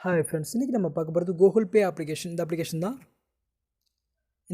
Hi friends, இன்னைக்கு நம்ம பார்க்க போகிறது கூகுள் பே அப்ளிகேஷன். இந்த அப்ளிகேஷன் தான்.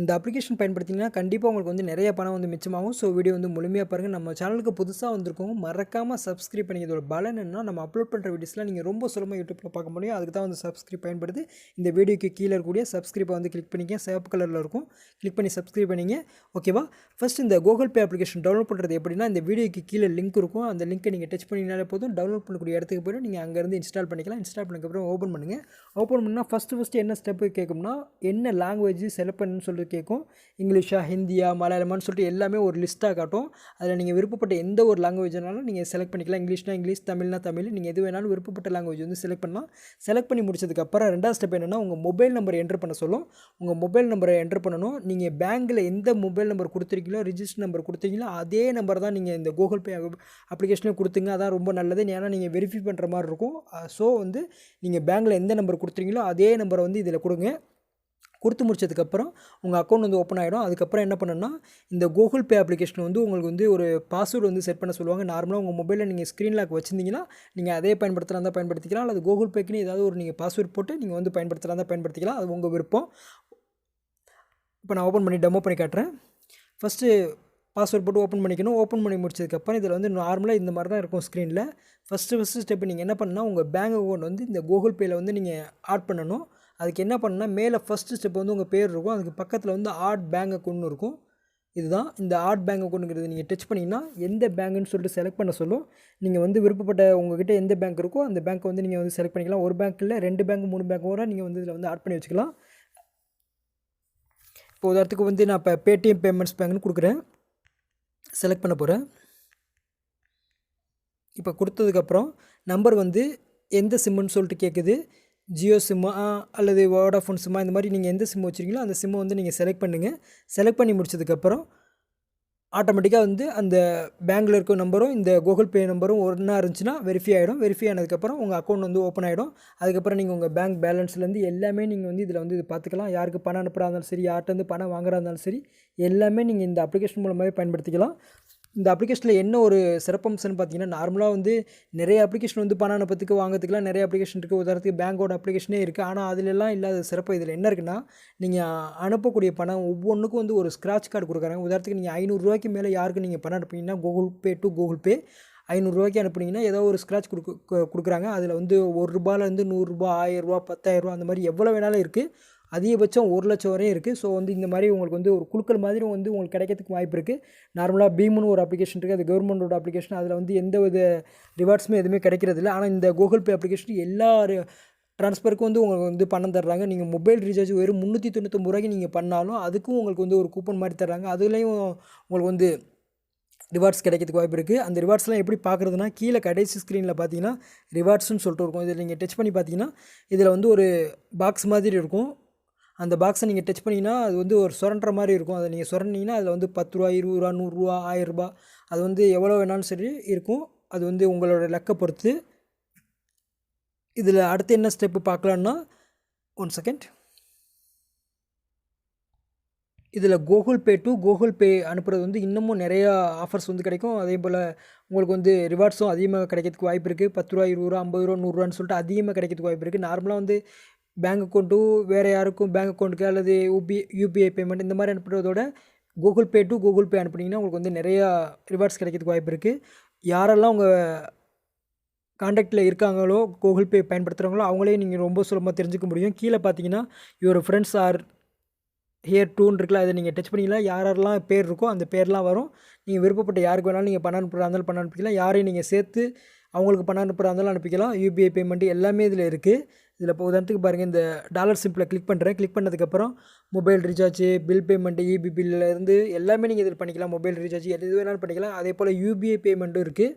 இந்த அப்ளிகேஷன் பயன்படுத்திங்கன்னா கண்டிப்பாக உங்களுக்கு வந்து நிறைய பணம் வந்து மிச்சமாகும். ஸோ வீடியோ வந்து முழுமையாக பாருங்கள். நம்ம சேனலுக்கு புதுசாக வந்திருக்கோங்க, மறக்காமல் சப்ஸ்கிரைப் பண்ணி. இதோட பலன் என்னன்னா, நம்ம அப்லோட் பண்ணுற வீடியோஸ்லாம் நீங்கள் ரொம்ப சுலமாக யூடியூப்பில் பார்க்க முடியும். அதுக்கு தான் வந்து சப்ஸ்கிரைப் பயன்படுது. இந்த வீடியோக்கு கீழே இருக்கக்கூடிய சப்ஸ்கிரைப்பை வந்து கிளிக் பண்ணிக்க, சிவப்பு கலரில் இருக்கும். கிளிக் பண்ணி சப்ஸ்கிரைப் பண்ணிங்க. ஓகேவா? ஃபஸ்ட் இந்த கூகுள் பே அப்ளிகேஷன் டவுன்லோட் பண்ணுறது எப்படின்னா, இந்த வீடியோக்கு கீழே லிங்க் இருக்கும். அந்த லிங்க்கை நீங்கள் டச் பண்ணிங்கனாலே போதும். டவுன்லோட் பண்ணக்கூடிய இடத்துக்கு போய்ட்டு நீங்கள் அங்கேருந்து இன்ஸ்டால் பண்ணிக்கலாம். இன்ஸ்டால் பண்ணதுக்கப்புறம் ஓப்பன் பண்ணுங்கள். ஓப்பன் பண்ணால் ஃபஸ்ட்டு என்ன ஸ்டெப்பு கேட்கும்னா, என்ன லாங்குவேஜ் செலக்ட் பண்ணணும்னு சொல்லிட்டு கேட்கும். இங்கிலீஷா, ஹிந்தியா, மலையாளமான்னு சொல்லிட்டு எல்லாமே ஒரு லிஸ்ட்டாக காட்டும். அதில் நீங்கள் விருப்பப்பட்ட எந்த ஒரு லாங்குவேஜ்னாலும் நீங்கள் செலக்ட் பண்ணிக்கலாம். இங்கிலீஷ்னா இங்கிலீஷ், தமிழ்னா தமிழ், நீங்கள் எது வேணாலும் விருப்பப்பட்ட லாங்குவேஜ் வந்து செலக்ட் பண்ணலாம். செலக்ட் பண்ணி முடிச்சதுக்கப்புறம் ரெண்டாவது ஸ்டெப் என்னென்னா, உங்கள் மொபைல் நம்பர் என்ட்ரு பண்ண சொல்லும். உங்கள் மொபைல் நம்பரை என்ட்ரு பண்ணணும். நீங்கள் பேங்க்கில் எந்த மொபைல் நம்பர் கொடுத்துருக்கீங்களோ, ரிஜிஸ்டர் நம்பர் கொடுத்தீங்களோ அதே நம்பர் தான் நீங்கள் இந்த கூகுள் பே அப்ளிகேஷனே கொடுத்துங்க. அதான் ரொம்ப நல்லது. ஏன்னா நீங்கள் வெரிஃபை பண்ணுற மாதிரி இருக்கும். ஸோ வந்து நீங்கள் பேங்க்கில் எந்த நம்பர் கொடுத்துருக்கீங்களோ அதே நம்பரை வந்து இதில் கொடுங்க. கொடுத்து முடிச்சதுக்கப்புறம் உங்கள் அக்கௌண்ட் வந்து ஓப்பன் ஆகிடும். அதுக்கப்புறம் என்ன பண்ணணும்னா, இந்த கூகுள் பே அப்ளிகேஷன் வந்து உங்களுக்கு வந்து ஒரு பாஸ்வேர்டு வந்து செட் பண்ண சொல்லுவாங்க. நார்மலாக உங்கள் மொபைலில் நீங்கள் ஸ்க்ரீன் லாக் வச்சிருந்தீங்கன்னா நீங்கள் அதே பயன்படுத்தலாம் தான் பயன்படுத்திக்கலாம். அல்லது கூகுள் பேக்குன்னு ஏதாவது ஒரு நீங்கள் பாஸ்வேர்டு போட்டு நீங்கள் வந்து பயன்படுத்தலாம் தான் பயன்படுத்திக்கலாம். அது உங்கள் விருப்பம். இப்போ நான் ஓப்பன் பண்ணி டெமோ பண்ணி காட்டுறேன். ஃபஸ்ட்டு பாஸ்வேர்ட் போட்டு ஓப்பன் பண்ணிக்கணும். ஓப்பன் பண்ணி முடிச்சதுக்கப்புறம் இதில் வந்து நார்மலாக இந்த மாதிரி தான் இருக்கும் ஸ்க்ரீனில். ஃபஸ்ட்டு ஸ்டெப் நீங்கள் என்ன பண்ணால், உங்கள் பேங்க் அக்கௌண்ட் வந்து இந்த கூகுள் பேயில் வந்து நீங்கள் ஆட் பண்ணணும். அதுக்கு என்ன பண்ணணும்னா, மேலே ஃபஸ்ட்டு ஸ்டெப் வந்து உங்கள் பேர் இருக்கும். அதுக்கு பக்கத்தில் வந்து ஆட் பேங்க் அக்கௌண்ட்னு இருக்கும். இதுதான் இந்த ஆட் பேங்க் அக்கௌண்ட்டுங்கிறது. நீங்கள் டச் பண்ணிங்கன்னா எந்த பேங்க்குன்னு சொல்லிட்டு செலக்ட் பண்ண சொல்லும். நீங்கள் வந்து விருப்பப்பட்ட உங்கள்கிட்ட எந்த பேங்க் இருக்கோ அந்த பேங்க்கை வந்து நீங்கள் வந்து செலக்ட் பண்ணிக்கலாம். ஒரு பேங்க் இல்லை, 2 பேங்க் 3 பேங்க் கூட நீங்கள் வந்து இதில் வந்து ஆட் பண்ணி வச்சுக்கலாம். இப்போ உதாரணத்துக்கு வந்து நான் இப்போ பேடிஎம் பேமெண்ட்ஸ் பேங்க்னு கொடுக்குறேன். செலக்ட் பண்ண போகிறேன். இப்போ கொடுத்ததுக்கப்புறம் நம்பர் வந்து எந்த சிம்முன்னு சொல்லிட்டு கேட்குது. ஜியோ சிம்மா அல்லது வோடாஃபோன் சிம்மா, இந்த மாதிரி நீங்கள் எந்த சிம் வச்சுருக்கீங்களோ அந்த சிம்மை வந்து நீங்கள் செலக்ட் பண்ணுங்கள். செலக்ட் பண்ணி முடிச்சதுக்கப்புறம் ஆட்டோமேட்டிக்காக வந்து அந்த பேங்க்கில் இருக்க நம்பரும் இந்த கூகுள் பே நம்பரும் ஒன்றா இருந்துச்சுன்னா வெரிஃபை ஆகிடும். வெரிஃபை ஆனதுக்கப்புறம் உங்கள் அக்கௌண்ட் வந்து ஓப்பன் ஆகிடும். அதுக்கப்புறம் நீங்கள் உங்கள் பேங்க் பேலன்ஸ்லேருந்து எல்லாமே நீங்கள் வந்து இதில் வந்து இது பார்த்துக்கலாம். யாருக்கு பணம் அனுப்புகிறா இருந்தாலும் சரி, யார்கிட்ட பணம் வாங்குறா இருந்தாலும் சரி, எல்லாமே நீங்கள் இந்த அப்ளிகேஷன் மூலமாகவே பயன்படுத்திக்கலாம். இந்த அப்ளிகேஷனில் என்ன ஒரு சிறப்பம்சம்னு பார்த்தீங்கன்னா, நார்மலாக வந்து நிறைய அப்ளிகேஷன் வந்து பணம் அனுப்புறதுக்கு வாங்கிறதுக்குலாம் நிறைய அப்ளிகேஷன் இருக்குது. உதாரணத்துக்கு பேங்கோட அப்ளிகேஷனே இருக்குது. ஆனால் அதிலெல்லாம் இல்லாத சிறப்பு இதில் என்ன இருக்குன்னா, நீங்கள் அனுப்பக்கூடிய பணம் ஒவ்வொன்றுக்கும் வந்து ஒரு ஸ்க்ராட்ச் கார்டு கொடுக்குறாங்க. உதாரணத்துக்கு நீங்கள் ₹500 மேலே யாருக்கு நீங்கள் பணம் அனுப்புனீங்கன்னா, Google Pay to Google Pay ₹500 அனுப்புனீங்கன்னா ஏதோ ஒரு ஸ்க்ராட்ச் கொடுக்குறாங்க. அதில் வந்து ₹1லேருந்து ₹100, ₹1000, ₹10,000 அந்த மாதிரி எவ்வளோ வேணாலும் இருக்குது. அதிகபட்சம் 1,00,000 வரையும் இருக்குது. ஸோ வந்து இந்த மாதிரி உங்களுக்கு வந்து ஒரு குழுக்கள் மாதிரி வந்து உங்களுக்கு கிடைக்கிறதுக்கு வாய்ப்பு இருக்குது. நார்மலாக பீம்னு ஒரு அப்ளிகேஷன் இருக்குது. அது கவர்மெண்ட்டோட அப்ளிகேஷன். அதில் வந்து எந்த வித ரிவார்ட்ஸுமே எதுவுமே கிடைக்கிறதில்ல. ஆனால் இந்த கூகுள் பே அப்ளிகேஷன் எல்லா ட்ரான்ஸ்ஃபருக்கும் வந்து உங்களுக்கு வந்து பணம் தர்றாங்க. நீங்கள் மொபைல் ரீசார்ஜ் வெறும் ₹399 நீங்கள் பண்ணாலும் அதுக்கும் உங்களுக்கு வந்து ஒரு கூப்பன் மாதிரி தர்றாங்க. அதுலேயும் உங்களுக்கு வந்து ரிவார்ட்ஸ் கிடைக்கிறதுக்கு வாய்ப்பு இருக்குது. அந்த ரிவார்ட்ஸ்லாம் எப்படி பார்க்குறதுனா, கீழே கடைசி ஸ்க்ரீனில் பார்த்தீங்கன்னா ரிவார்ட்ஸ்னு சொல்லிட்டு இருக்கும். இதில் நீங்கள் டச் பண்ணி பார்த்தீங்கன்னா இதில் வந்து ஒரு பாக்ஸ் மாதிரி இருக்கும். அந்த பாக்ஸை நீங்கள் டச் பண்ணிங்கன்னா அது வந்து ஒரு சுரண்டுற மாதிரி இருக்கும். அதை நீங்கள் சுரண்டிங்கன்னா அதில் வந்து ₹10, ₹20, ₹100, ₹1000 அது வந்து எவ்வளோ வேணாலும் சரி இருக்கும். அது வந்து உங்களோட லக்கை பொறுத்து. இதில் அடுத்து என்ன ஸ்டெப்பு பார்க்கலான்னா, 1 செகண்ட். இதில் கூகுள் பே டு கூகுள் பே அனுப்புகிறது வந்து இன்னமும் நிறையா ஆஃபர்ஸ் வந்து கிடைக்கும். அதே போல் உங்களுக்கு வந்து ரிவார்ட்ஸும் அதிகமாக கிடைக்கிறதுக்கு வாய்ப்பு இருக்குது. ₹10, ₹20, ₹50, ₹100 சொல்லிட்டு அதிகமாக கிடைக்கிறதுக்கு வாய்ப்பு இருக்குது. நார்மலாக வந்து பேங்க் அக்கௌண்ட்டு வேறு யாருக்கும் பேங்க் அக்கௌண்ட்டுக்கு அல்லது யூபிஐ பேமெண்ட் இந்த மாதிரி அனுப்புறதோட Google Pay to Google Pay அனுப்புனீங்கன்னா உங்களுக்கு வந்து நிறையா ரிவார்ட்ஸ் கிடைக்கிறதுக்கு வாய்ப்பு இருக்குது. யாரெல்லாம் உங்கள் கான்டாக்டில் இருக்காங்களோ, கூகுள் பே பயன்படுத்துகிறாங்களோ அவங்களே நீங்கள் ரொம்ப சுலபமாக தெரிஞ்சுக்க முடியும். கீழே பார்த்தீங்கன்னா யுவர் ஃப்ரெண்ட்ஸ் ஆர் ஹியர் டூன்னு இருக்குல்ல, அதை நீங்கள் டச் பண்ணிங்கன்னா யாரெல்லாம் பேர் இருக்கோ அந்த பேர்லாம் வரும். நீங்கள் விருப்பப்பட்ட யாருக்கு வேணாலும் நீங்கள் பணம் அனுப்புகிறா இருந்தாலும் பணம் அனுப்பிக்கலாம். யாரையும் நீங்கள் சேர்த்து அவங்களுக்கு பணம் அனுப்புகிறா இருந்தாலும் அனுப்பிக்கலாம். யூபிஐ பேமெண்ட் எல்லாமே இதில் இருக்குது. இதில் இப்போ உதாரணத்துக்கு பாருங்கள், இந்த டாலர் சிம்பிளை கிளிக் பண்ணுறேன். கிளிக் பண்ணதுக்கப்புறம் mobile recharge, bill payment, EB பில்லேருந்து எல்லாமே நீங்கள் இதில் பண்ணிக்கலாம். மொபைல் ரீசார்ஜ் எது வேணாலும் பண்ணிக்கலாம். அதே போல் யூபிஐ பேமெண்ட்டும் இருக்குது.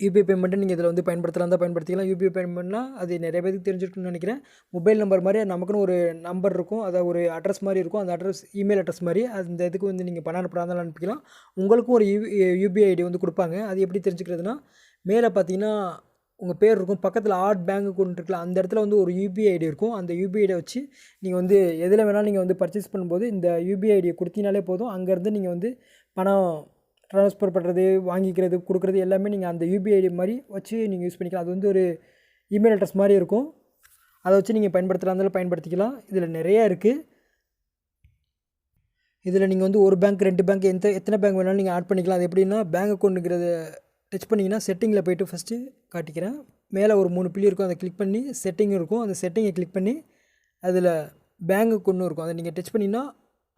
யூபிஐ பேமெண்ட்டு நீங்கள் இதில் வந்து பயன்படுத்தலாம் தான் பயன்படுத்திக்கலாம். யூபிஐ பேமெண்ட்னா அது நிறைய பேருக்கு தெரிஞ்சிருக்குன்னு நினைக்கிறேன். மொபைல் நம்பர் மாதிரி நமக்குன்னு ஒரு நம்பர் இருக்கும். அதை ஒரு அட்ரஸ் மாதிரி இருக்கும். அந்த அட்ரஸ் இமெயில் அட்ரஸ் மாதிரி அந்த இதுக்கு வந்து நீங்கள் பணம் அனுப்புகிறா இருந்தாலும் அனுப்பிக்கலாம். உங்களுக்கும் ஒரு யூபிஐ ஐடி வந்து கொடுப்பாங்க. அது எப்படி தெரிஞ்சுக்கிறதுனா, மேலே பார்த்தீங்கன்னா உங்கள் பேர் இருக்கும். பக்கத்தில் ஆட் பேங்க் அக்கௌண்ட் இருக்குல்ல, அந்த இடத்துல வந்து ஒரு யூபிஐ ஐடி இருக்கும். அந்த யூபிஐ ஐடியை வச்சு நீங்கள் வந்து எதில் வேணாலும் நீங்கள் வந்து பர்ச்சேஸ் பண்ணும்போது இந்த யூபிஐ ஐடியை கொடுத்தீங்கனாலே போதும். அங்கேருந்து நீங்கள் வந்து பணம் ட்ரான்ஸ்ஃபர் பண்ணுறது, வாங்கிக்கிறது, கொடுக்குறது எல்லாமே நீங்கள் அந்த யூபிஐ ஐடி மாதிரி வச்சு நீங்கள் யூஸ் பண்ணிக்கலாம். அது வந்து ஒரு இமெயில் அட்ரஸ் மாதிரி இருக்கும். அதை வச்சு நீங்கள் பயன்படுத்துகிறா இருந்தாலும் பயன்படுத்திக்கலாம். இதில் நிறையா இருக்குது. இதில் நீங்கள் வந்து ஒரு பேங்க் 2 பேங்க் எத்தனை பேங்க் வேணாலும் நீங்கள் ஆட் பண்ணிக்கலாம். அது எப்படின்னா பேங்க் அக்கௌண்ட்டுங்கிறத டச் பண்ணிங்கன்னா செட்டிங்கில் போய்ட்டு ஃபஸ்ட்டு காட்டிக்கிறேன். மேலே ஒரு 3 புள்ளி இருக்கும், அதை கிளிக் பண்ணி செட்டிங் இருக்கும். அந்த செட்டிங்கை கிளிக் பண்ணி அதில் பேங்க் அக்கௌண்ட்னு இருக்கும். அதை நீங்கள் டச் பண்ணிங்கன்னா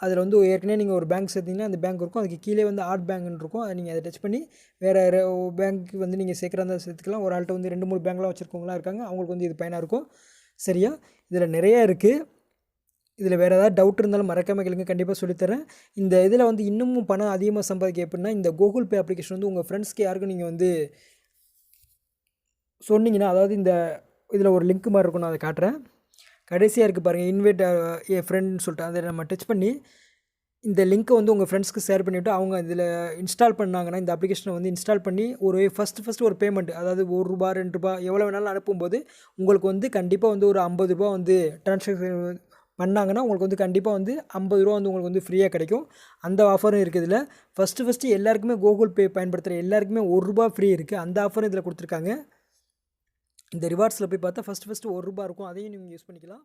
அதில் வந்து ஏற்கனவே நீங்கள் ஒரு பேங்க் சேர்த்திங்கன்னா அந்த பேங்க் இருக்கும். அதுக்கு கீழே வந்து ஆட் பேங்க்னு இருக்கும். அதை நீங்கள் அதை டச் பண்ணி வேறு பேங்க்கு வந்து நீங்கள் சேர்க்குறா இருந்தால் சேர்த்துக்கலாம். ஒரு ஆள்கிட்ட வந்து 2 3 பேங்க்லாம் வச்சுருக்கவங்களாம் இருக்காங்க, அவங்களுக்கு வந்து இது பயனாக இருக்கும். சரியா? இதில் நிறையா இருக்குது. இதில் வேறு ஏதாவது டவுட் இருந்தாலும் மறக்காமல் கேளுங்க, கண்டிப்பாக சொல்லித்தரேன். இந்த இதில் வந்து இன்னமும் பணம் அதிகமாக சம்பாதிக்க எப்படின்னா, இந்த கூகுள் பே அப்ளிகேஷன் வந்து உங்கள் ஃப்ரெண்ட்ஸ்க்கு யாருக்கும் நீங்கள் வந்து சொன்னீங்கன்னா, அதாவது இந்த இதில் ஒரு லிங்க் மாதிரி இருக்கும், நான் அதை காட்டுறேன். கடைசியாக இருக்குது பாருங்கள், இன்வைட் ஏ ஃப்ரெண்ட்னு சொல்லிட்டு அதை நம்ம டச் பண்ணி இந்த லிங்க்கை வந்து உங்கள் ஃப்ரெண்ட்ஸ்க்கு ஷேர் பண்ணிவிட்டு அவங்க இதில் இன்ஸ்டால் பண்ணாங்கன்னா, இந்த அப்ளிகேஷனை வந்து இன்ஸ்டால் பண்ணி ஒரு ஃபஸ்ட்டு ஒரு பேமெண்ட், அதாவது ரூ. 1 ரூ. 2 எவ்வளோ வேணாலும் அனுப்பும்போது உங்களுக்கு வந்து கண்டிப்பாக வந்து ஒரு ரூ. 50 வந்து ட்ரான்சாக்ஷன் பண்ணாங்கன்னா உங்களுக்கு வந்து கண்டிப்பாக வந்து ரூ. 50 வந்து உங்களுக்கு வந்து ஃப்ரீயாக கிடைக்கும். அந்த ஆஃபரும் இருக்குது இதில். ஃபஸ்ட்டு எல்லாருக்குமே கூகுள் பே பயன்படுத்துகிற எல்லாருக்குமே ரூ. 1 ஃப்ரீ இருக்குது. அந்த ஆஃபரும் இதில் கொடுத்துருக்காங்க. இந்த ரிவார்ட்ஸில் போய் பார்த்தா ஃபஸ்ட்டு ரூ. 1 இருக்கும். அதையும் நீங்கள் யூஸ் பண்ணிக்கலாம்.